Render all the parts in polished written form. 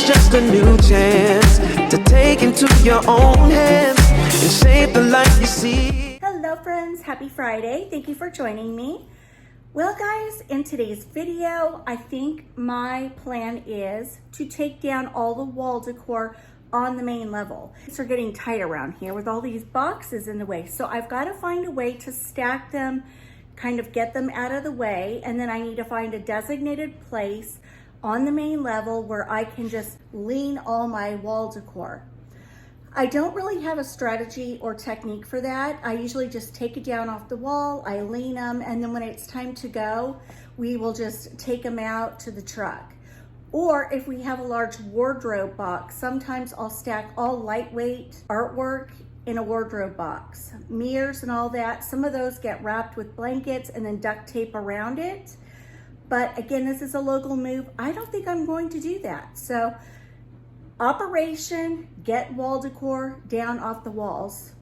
it's just a new chance to take into your own hands and shape the life you see. Hello friends, happy Friday. Thank you for joining me. Well guys, in today's video, I think my plan is to take down all the wall decor on the main level. Things are getting tight around here with all these boxes in the way. So I've got to find a way to stack them, kind of get them out of the way. And then I need to find a designated place on the main level where I can just lean all my wall decor. I don't really have a strategy or technique for that. I usually just take it down off the wall, I lean them, and then when it's time to go, we will just take them out to the truck. Or if we have a large wardrobe box, sometimes I'll stack all lightweight artwork in a wardrobe box. Mirrors and all that, some of those get wrapped with blankets and then duct tape around it. But again, this is a local move. I don't think I'm going to do that. So Operation Get Wall Decor Down Off the Walls.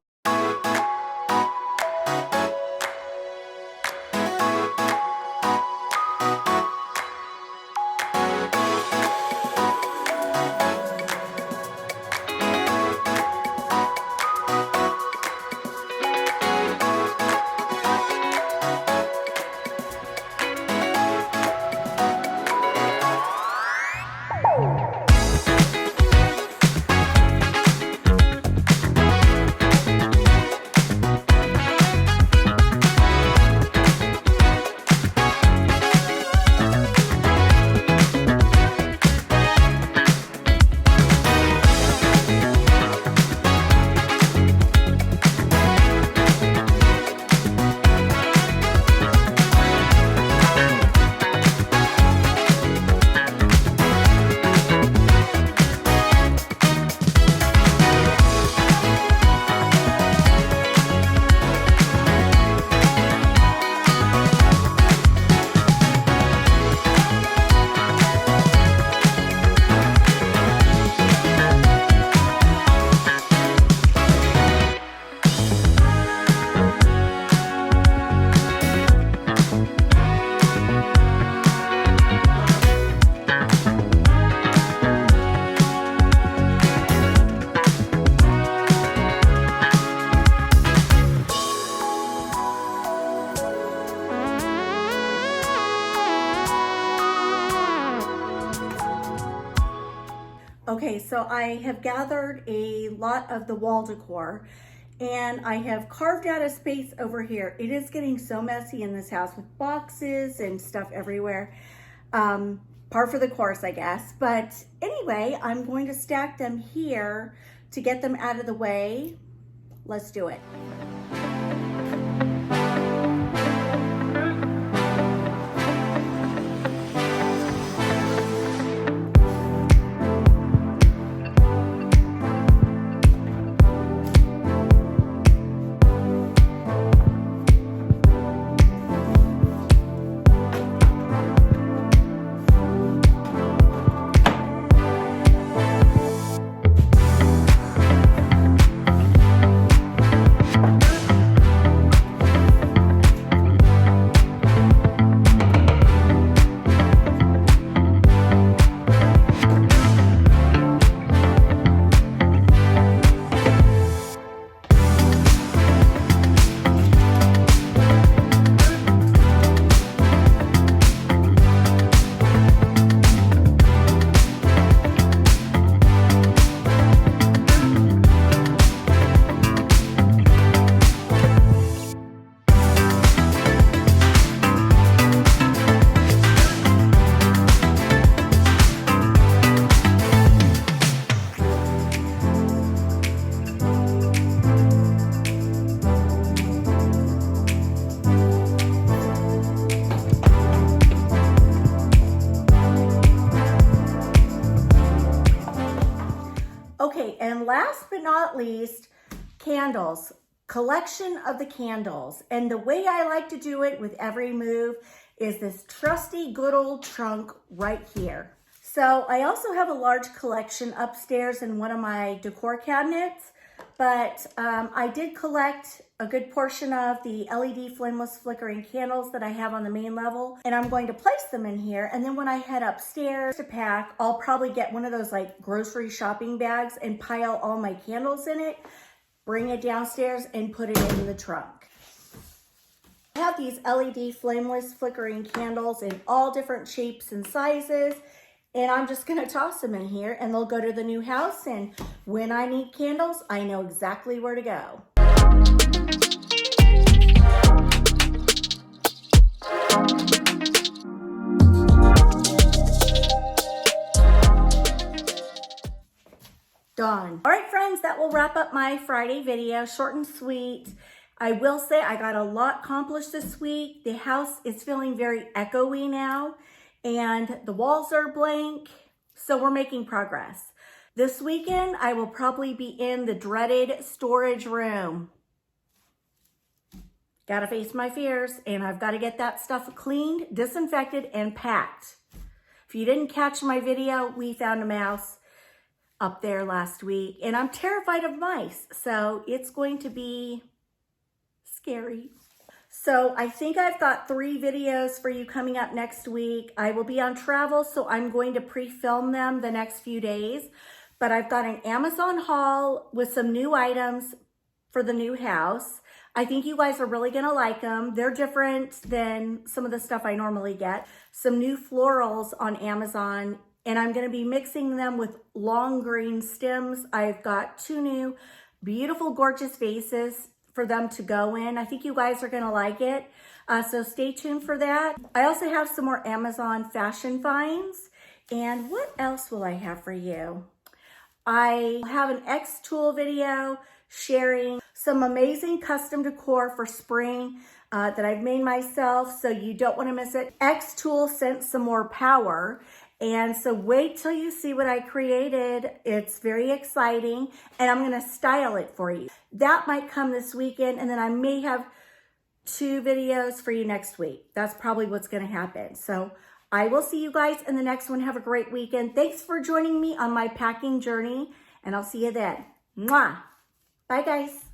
Okay, so I have gathered a lot of the wall decor and I have carved out a space over here. It is getting so messy in this house with boxes and stuff everywhere. Par for the course, I guess. But anyway, I'm going to stack them here to get them out of the way. Let's do it. Okay, and last but not least, candles. Collection of the candles. And the way I like to do it with every move is this trusty good old trunk right here. So I also have a large collection upstairs in one of my decor cabinets, But I did collect a good portion of the LED flameless flickering candles that I have on the main level, and I'm going to place them in here. And then when I head upstairs to pack, I'll probably get one of those like grocery shopping bags and pile all my candles in it, bring it downstairs and put it in the trunk. I have these LED flameless flickering candles in all different shapes and sizes, and I'm just gonna toss them in here and they'll go to the new house, and when I need candles, I know exactly where to go. Done. All right, friends, that will wrap up my Friday video, short and sweet. I will say I got a lot accomplished this week. The house is feeling very echoey now, and the walls are blank, so we're making progress. This weekend, I will probably be in the dreaded storage room. Gotta face my fears, and I've got to get that stuff cleaned, disinfected, and packed. If you didn't catch my video, we found a mouse up there last week, and I'm terrified of mice, so it's going to be scary. So I think I've got 3 videos for you coming up next week. I will be on travel, so I'm going to pre-film them the next few days, but I've got an Amazon haul with some new items for the new house. I think you guys are really gonna like them. They're different than some of the stuff I normally get. Some new florals on Amazon, and I'm gonna be mixing them with long green stems. I've got 2 new beautiful, gorgeous vases for them to go in. I think you guys are gonna like it. So stay tuned for that. I also have some more Amazon fashion finds. And what else will I have for you? I have an X tool video sharing some amazing custom decor for spring that I've made myself, so you don't wanna miss it. X tool sent some more power, and so wait till you see what I created. It's very exciting, and I'm gonna style it for you. That might come this weekend, and then I may have 2 videos for you next week. That's probably what's gonna happen. So I will see you guys in the next one. Have a great weekend. Thanks for joining me on my packing journey, and I'll see you then. Mwah! Bye, guys.